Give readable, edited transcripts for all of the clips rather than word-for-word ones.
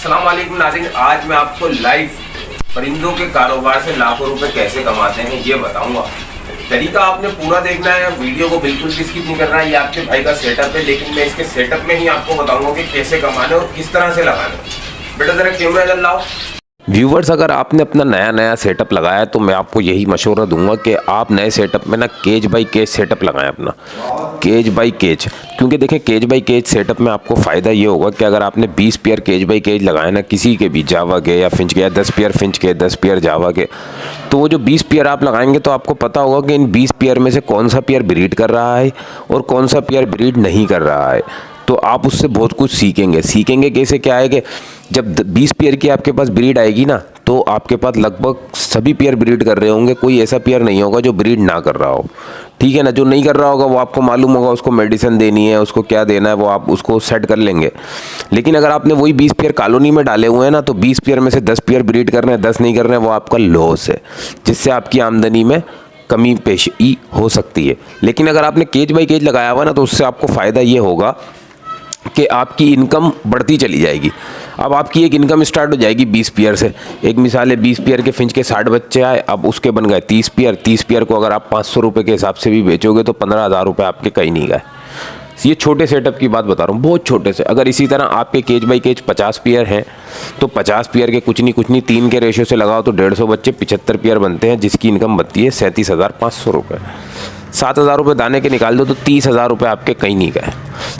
अस्सलाम वालेकुम नाज़रीन, आज मैं आपको लाइव परिंदों के कारोबार से लाखों रुपए कैसे कमाते हैं ये बताऊंगा। तरीका आपने पूरा देखना है, वीडियो को बिल्कुल भी स्किप नहीं करना है। ये आपके भाई का सेटअप है, लेकिन मैं इसके सेटअप में ही आपको बताऊंगा कि कैसे कमाने और किस तरह से लगाने। बेटा जरा कैमरा इधर लाओ। व्यूवर्स, अगर आपने अपना नया सेटअप लगाया है तो मैं आपको यही मशवरा दूंगा कि आप नए सेटअप में ना केज बाई केज सेटअप लगाएं, अपना केज बाई केज। क्योंकि देखें, केज बाई केज सेटअप में आपको फ़ायदा ये होगा कि अगर आपने 20 पेयर केज बाई केज लगाए ना, किसी के भी जावा के या फिंच के, या 10 पेयर फिंच के, 10 पेयर जावा के, तो वो जो 20 पेयर आप लगाएंगे तो आपको पता होगा कि इन 20 पेयर में से कौन सा पेयर ब्रीड कर रहा है और कौन सा पेयर ब्रीड नहीं कर रहा है। तो आप उससे बहुत कुछ सीखेंगे कैसे, क्या है कि जब 20 पेयर की आपके पास ब्रीड आएगी ना, तो आपके पास लगभग सभी पेयर ब्रीड कर रहे होंगे, कोई ऐसा पेयर नहीं होगा जो ब्रीड ना कर रहा हो। ठीक है ना, जो नहीं कर रहा होगा वो आपको मालूम होगा, उसको मेडिसिन देनी है, उसको क्या देना है, वो आप उसको सेट कर लेंगे। लेकिन अगर आपने वही 20 पेयर कॉलोनी में डाले हुए हैं ना, तो 20 पेयर में से 10 पेयर ब्रीड कर रहे हैं, 10 नहीं कर रहे हैं, वो आपका लॉस है, जिससे आपकी आमदनी में कमी पेशी हो सकती है। लेकिन अगर आपने केज बाई केज लगाया हुआ ना, तो उससे आपको फ़ायदा ये होगा कि आपकी इनकम बढ़ती चली जाएगी। अब आपकी एक इनकम स्टार्ट हो जाएगी 20 पेयर से। एक मिसाल है, 20 पेयर के फिंच के 60 बच्चे आए, अब उसके बन गए 30 पेयर। 30 पेयर को अगर आप 500 रुपये के हिसाब से भी बेचोगे तो 15,000 रुपये आपके कहीं नहीं गए। ये छोटे सेटअप की बात बता रहा हूँ, बहुत छोटे से। अगर इसी तरह आपके केज बाई केज 50 पेयर हैं तो 50 पेयर के कुछ नहीं 3 के रेशियो से लगाओ तो 150 बच्चे 75 पेयर बनते हैं, जिसकी इनकम बनती है 37,500 रुपये। 7,000 रुपये दाने के निकाल दो तो 30,000 रुपये आपके कहीं नहीं गए।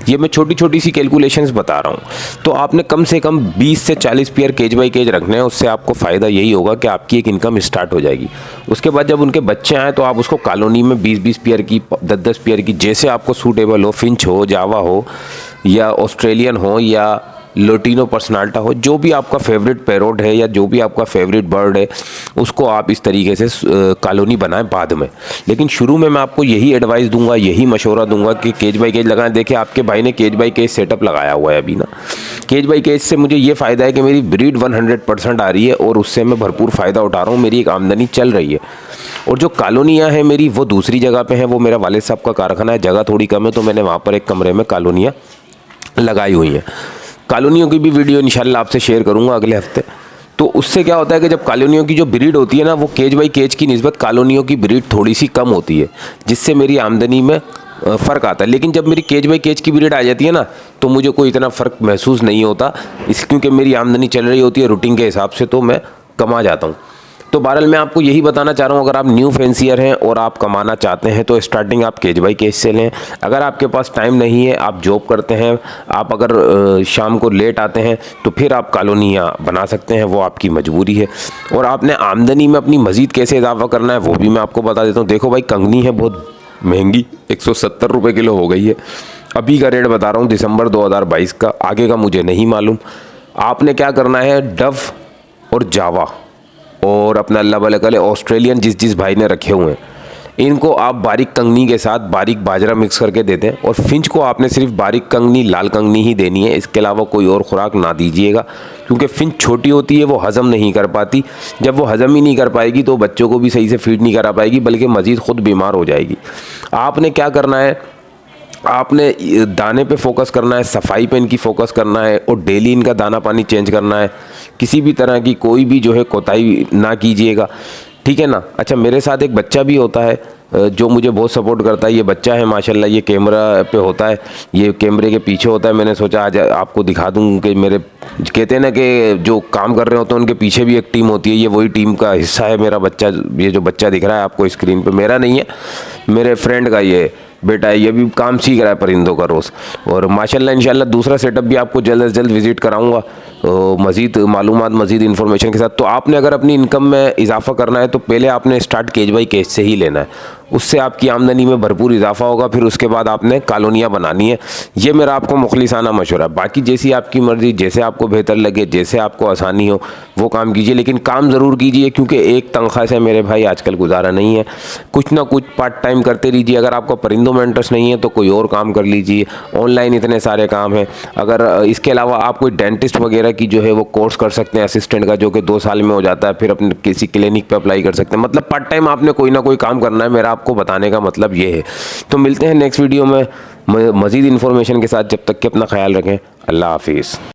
ये मैं छोटी सी कैलकुलेशंस बता रहा हूँ। तो आपने कम से कम 20 से 40 पेयर केज बाई केज रखने हैं। उससे आपको फ़ायदा यही होगा कि आपकी एक इनकम स्टार्ट हो जाएगी। उसके बाद जब उनके बच्चे आएँ तो आप उसको कॉलोनी में 20-20 पेयर की, 10-10 पेयर की, जैसे आपको सूटेबल हो, फिंच हो, जावा हो या ऑस्ट्रेलियन हो या लोटिनो पर्सनाल्टा हो, जो भी आपका फेवरेट पैरोट है या जो भी आपका फेवरेट बर्ड है, उसको आप इस तरीके से कॉलोनी बनाएं बाद में। लेकिन शुरू में मैं आपको यही एडवाइस दूंगा, यही मशवरा दूंगा कि केज बाई केज लगाएं। देखिए, आपके भाई ने केज बाई केज सेटअप लगाया हुआ है अभी ना। केज बाई केज से मुझे ये फ़ायदा है कि मेरी ब्रीड 100% आ रही है और उससे मैं भरपूर फ़ायदा उठा रहा हूँ, मेरी एक आमदनी चल रही है। और जो कॉलोनियाँ हैं मेरी, वो दूसरी जगह पर हैं, वो मेरा वालिद साहब का कारखाना है, जगह थोड़ी कम है, तो मैंने वहाँ पर एक कमरे में कॉलोनियाँ लगाई हुई हैं। कॉलोनियों की भी वीडियो इंशाल्लाह आपसे शेयर करूंगा अगले हफ्ते। तो उससे क्या होता है कि जब कॉलोनियों की जो ब्रीड होती है ना, वो केज बाई केज की निस्बत कॉलोनियों की ब्रीड थोड़ी सी कम होती है, जिससे मेरी आमदनी में फ़र्क आता है। लेकिन जब मेरी केज बाई केज की ब्रीड आ जाती है ना, तो मुझे कोई इतना फ़र्क महसूस नहीं होता, क्योंकि मेरी आमदनी चल रही होती है रूटीन के हिसाब से, तो मैं कमा जाता हूँ। तो बहरहाल मैं आपको यही बताना चाह रहा हूँ, अगर आप न्यू फैंसियर हैं और आप कमाना चाहते हैं तो स्टार्टिंग आप केज बाई केज से लें। अगर आपके पास टाइम नहीं है, आप जॉब करते हैं, आप अगर शाम को लेट आते हैं, तो फिर आप कॉलोनियाँ बना सकते हैं, वो आपकी मजबूरी है। और आपने आमदनी में अपनी मज़ीद कैसे इजाफा करना है वो भी मैं आपको बता देता हूँ। देखो भाई, कंगनी है बहुत महंगी, 170 रुपये किलो हो गई है। अभी का रेट बता रहा हूँ, दिसंबर 2022 का, आगे का मुझे नहीं मालूम। आपने क्या करना है, डव और जावा और अपना अल्लाह भला करे ऑस्ट्रेलियन जिस भाई ने रखे हुए हैं, इनको आप बारीक कंगनी के साथ बारीक बाजरा मिक्स करके देते हैं। और फिंच को आपने सिर्फ बारीक कंगनी, लाल कंगनी ही देनी है, इसके अलावा कोई और खुराक ना दीजिएगा, क्योंकि फिंच छोटी होती है, वो हज़म नहीं कर पाती। जब वो हज़म ही नहीं कर पाएगी तो बच्चों को भी सही से फीड नहीं करा पाएगी, बल्कि मज़ीद ख़ुद बीमार हो जाएगी। आपने क्या करना है, आपने दाने पे फोकस करना है, सफाई पे इनकी फोकस करना है और डेली इनका दाना पानी चेंज करना है। किसी भी तरह की कोई भी जो है कोताही ना कीजिएगा, ठीक है ना। अच्छा, मेरे साथ एक बच्चा भी होता है जो मुझे बहुत सपोर्ट करता है। ये बच्चा है माशाल्लाह, ये कैमरा पे होता है, ये कैमरे के पीछे होता है। मैंने सोचा आज आपको दिखा दूँ कि मेरे, कहते हैं ना कि जो काम कर रहे होते हैं उनके पीछे भी एक टीम होती है, ये वही टीम का हिस्सा है मेरा बच्चा। ये जो बच्चा दिख रहा है आपको स्क्रीन पे, मेरा नहीं है, मेरे फ्रेंड का ये बेटा है। ये भी काम सीख रहा है परिंदों का रोज़। और माशाल्लाह इंशाल्लाह दूसरा सेटअप भी आपको जल्द से जल्द विज़िट कराऊंगा, तो मज़ीद मालूमात, मज़ीद इन्फॉर्मेशन के साथ। तो आपने अगर अपनी इनकम में इजाफा करना है तो पहले आपने स्टार्ट केज बाई केज से ही लेना है, उससे आपकी आमदनी में भरपूर इजाफा होगा। फिर उसके बाद आपने कॉलोनियाँ बनानी है। ये मेरा आपको मुखलिसाना मशवरा। बाकी जैसी आपकी मर्ज़ी, जैसे आपको बेहतर लगे, जैसे आपको आसानी हो, वो काम कीजिए। लेकिन काम ज़रूर कीजिए, क्योंकि एक तनख्वाह से मेरे भाई आजकल गुजारा नहीं है। कुछ ना कुछ पार्ट टाइम करते रहिए। अगर आपको परिंदों में इंटरेस्ट नहीं है तो कोई और काम कर लीजिए, ऑनलाइन इतने सारे काम हैं। अगर इसके अलावा आप कोई डेंटिस्ट वगैरह की जो है वो कोर्स कर सकते हैं असिस्टेंट का, जो कि 2 साल में हो जाता है, फिर अपने किसी क्लिनिक पे अप्लाई कर सकते हैं। मतलब पार्ट टाइम आपने कोई ना कोई काम करना है, मेरा आपको बताने का मतलब ये है। तो मिलते हैं नेक्स्ट वीडियो में मज़ीद इन्फॉर्मेशन के साथ। जब तक कि अपना ख्याल रखें। अल्लाह हाफिज़।